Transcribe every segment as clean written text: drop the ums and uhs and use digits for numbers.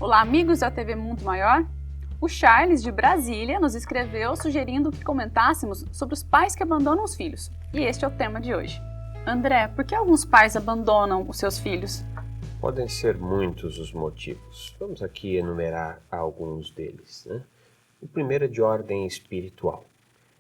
Olá, amigos da TV Mundo Maior. O Charles, de Brasília, nos escreveu sugerindo que comentássemos sobre os pais que abandonam os filhos. E este é o tema de hoje. André, por que alguns pais abandonam os seus filhos? Podem ser muitos os motivos. Vamos aqui enumerar alguns deles, né? O primeiro é de ordem espiritual.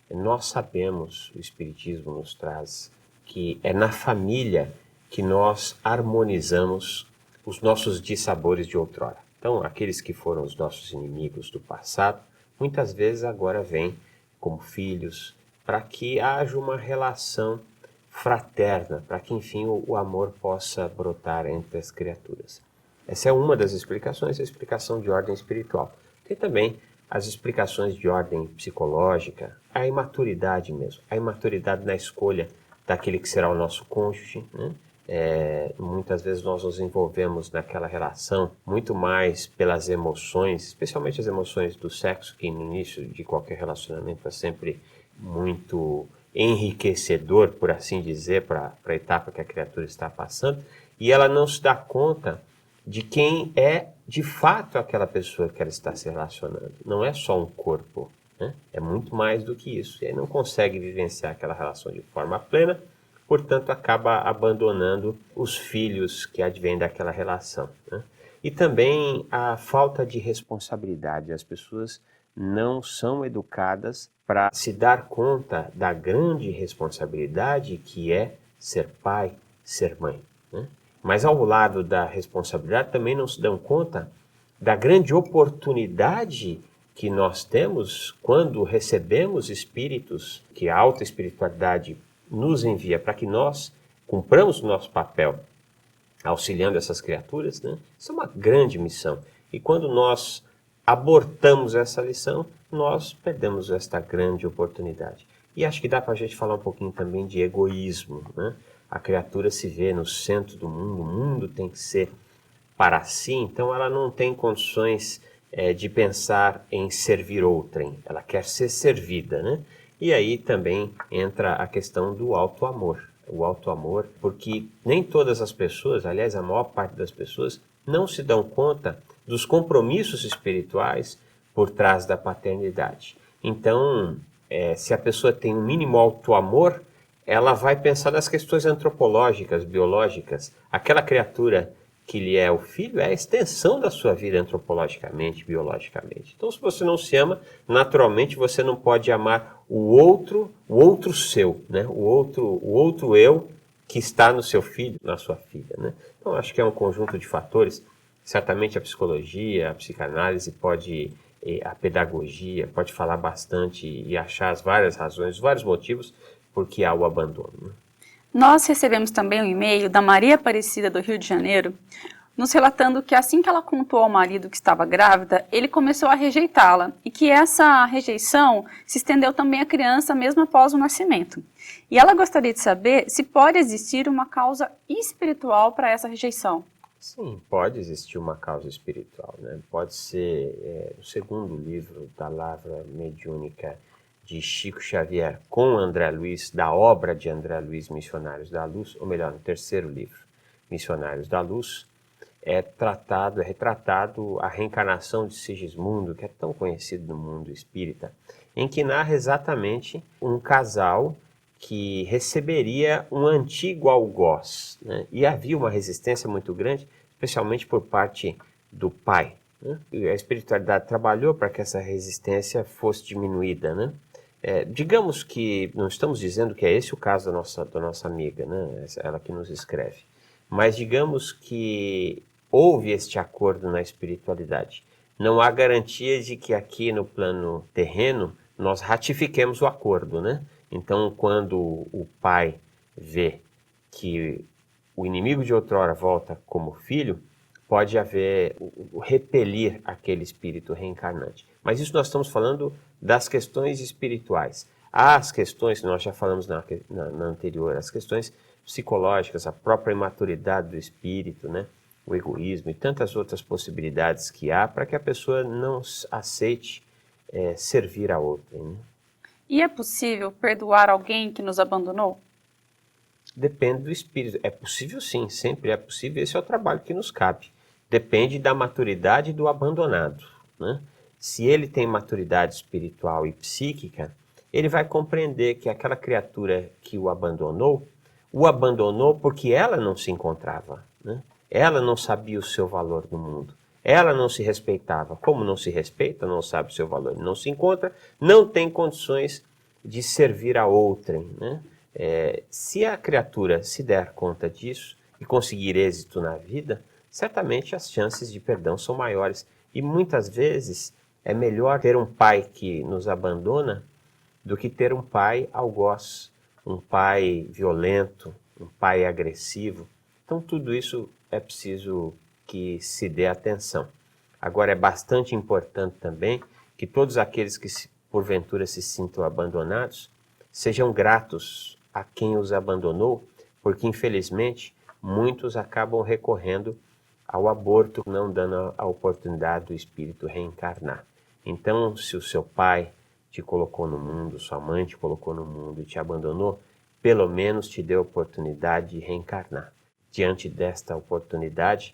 Nós sabemos, o Espiritismo nos traz, que é na família que nós harmonizamos os nossos dissabores de outrora. Então, aqueles que foram os nossos inimigos do passado, muitas vezes agora vêm como filhos, para que haja uma relação fraterna, para que, enfim, o amor possa brotar entre as criaturas. Essa é uma das explicações, a explicação de ordem espiritual. Tem também as explicações de ordem psicológica, a imaturidade mesmo, a imaturidade na escolha daquele que será o nosso cônjuge, né? Muitas vezes nós nos envolvemos naquela relação muito mais pelas emoções, especialmente as emoções do sexo, que no início de qualquer relacionamento é sempre muito enriquecedor, por assim dizer, para a etapa que a criatura está passando, e ela não se dá conta de quem é de fato aquela pessoa que ela está se relacionando. Não é só um corpo, né? É muito mais do que isso. E aí não consegue vivenciar aquela relação de forma plena, portanto acaba abandonando os filhos que advêm daquela relação, né? E também a falta de responsabilidade. As pessoas não são educadas para se dar conta da grande responsabilidade que é ser pai, ser mãe, né? Mas ao lado da responsabilidade também não se dão conta da grande oportunidade que nós temos quando recebemos espíritos que a alta espiritualidade nos envia para que nós cumpramos o nosso papel auxiliando essas criaturas, né? Isso é uma grande missão. E quando nós abortamos essa lição, nós perdemos esta grande oportunidade. E acho que dá para a gente falar um pouquinho também de egoísmo, né? A criatura se vê no centro do mundo, o mundo tem que ser para si, então ela não tem condições de pensar em servir outrem, ela quer ser servida, né? E aí também entra a questão do auto-amor. O auto-amor, porque nem todas as pessoas, aliás, a maior parte das pessoas, não se dão conta dos compromissos espirituais por trás da paternidade. Então, se a pessoa tem um mínimo auto-amor, ela vai pensar nas questões antropológicas, biológicas. Aquela criatura que lhe é o filho é a extensão da sua vida antropologicamente, biologicamente. Então, se você não se ama, naturalmente você não pode amar o outro seu, né? O outro eu que está no seu filho, na sua filha, né? Então, acho que é um conjunto de fatores. Certamente a psicologia, a psicanálise a pedagogia pode falar bastante e achar as várias razões, os vários motivos por que há o abandono, né? Nós recebemos também um e-mail da Maria Aparecida do Rio de Janeiro, nos relatando que assim que ela contou ao marido que estava grávida, ele começou a rejeitá-la e que essa rejeição se estendeu também à criança mesmo após o nascimento. E ela gostaria de saber se pode existir uma causa espiritual para essa rejeição. Sim, pode existir uma causa espiritual, né? Pode ser o segundo livro da Lavra Mediúnica de Chico Xavier com André Luiz, da obra de André Luiz, Missionários da Luz, ou melhor, no terceiro livro, Missionários da Luz, é retratado a reencarnação de Sigismundo, que é tão conhecido no mundo espírita, em que narra exatamente um casal que receberia um antigo algoz, né? E havia uma resistência muito grande, especialmente por parte do pai, né? E a espiritualidade trabalhou para que essa resistência fosse diminuída, né? Digamos que, não estamos dizendo que é esse o caso da nossa amiga, né? Ela que nos escreve, mas digamos que houve este acordo na espiritualidade. Não há garantia de que aqui no plano terreno nós ratifiquemos o acordo, né? Então, quando o pai vê que o inimigo de outrora volta como filho, pode haver o repelir aquele espírito reencarnante. Mas isso nós estamos falando das questões espirituais. Há as questões, nós já falamos na anterior, as questões psicológicas, a própria imaturidade do espírito, né? O egoísmo e tantas outras possibilidades que há para que a pessoa não aceite servir a outra, né? E é possível perdoar alguém que nos abandonou? Depende do espírito. É possível sim, sempre é possível. Esse é o trabalho que nos cabe. depende da maturidade do abandonado, né? Se ele tem maturidade espiritual e psíquica, ele vai compreender que aquela criatura que o abandonou porque ela não se encontrava, né? Ela não sabia o seu valor no mundo. Ela não se respeitava. Como não se respeita, não sabe o seu valor, não se encontra, não tem condições de servir a outrem, né? Se a criatura se der conta disso e conseguir êxito na vida, certamente as chances de perdão são maiores. E muitas vezes é melhor ter um pai que nos abandona do que ter um pai algoz, um pai violento, um pai agressivo. Então tudo isso é preciso que se dê atenção. Agora é bastante importante também que todos aqueles que porventura se sintam abandonados sejam gratos a quem os abandonou, porque infelizmente muitos acabam recorrendo ao aborto, não dando a oportunidade do espírito reencarnar. Então, se o seu pai te colocou no mundo, sua mãe te colocou no mundo e te abandonou, pelo menos te deu a oportunidade de reencarnar. Diante desta oportunidade,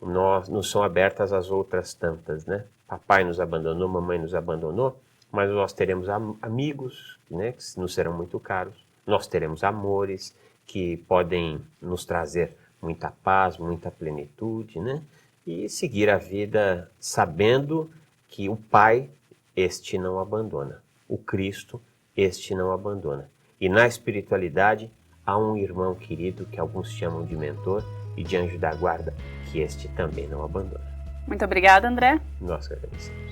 nos são abertas as outras tantas, né? Papai nos abandonou, mamãe nos abandonou, mas nós teremos amigos, né, que nos serão muito caros. Nós teremos amores que podem nos trazer muita paz, muita plenitude, né? E seguir a vida sabendo que o Pai, este não abandona. O Cristo, este não abandona. E na espiritualidade há um irmão querido que alguns chamam de mentor e de anjo da guarda, que este também não abandona. Muito obrigada, André. Nós que agradecemos.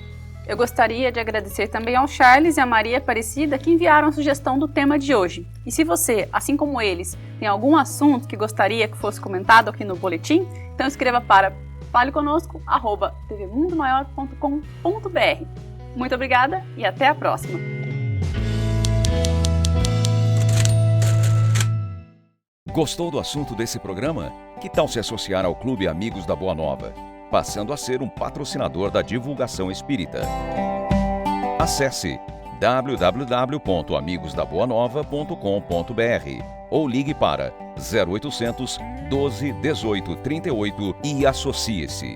Eu gostaria de agradecer também ao Charles e à Maria Aparecida que enviaram a sugestão do tema de hoje. E se você, assim como eles, tem algum assunto que gostaria que fosse comentado aqui no boletim, então escreva para faleconosco@tvmundomaior.com.br. Muito obrigada e até a próxima! Gostou do assunto desse programa? Que tal se associar ao Clube Amigos da Boa Nova, passando a ser um patrocinador da divulgação espírita? Acesse www.amigosdaboanova.com.br ou ligue para 0800 12 18 38 e associe-se.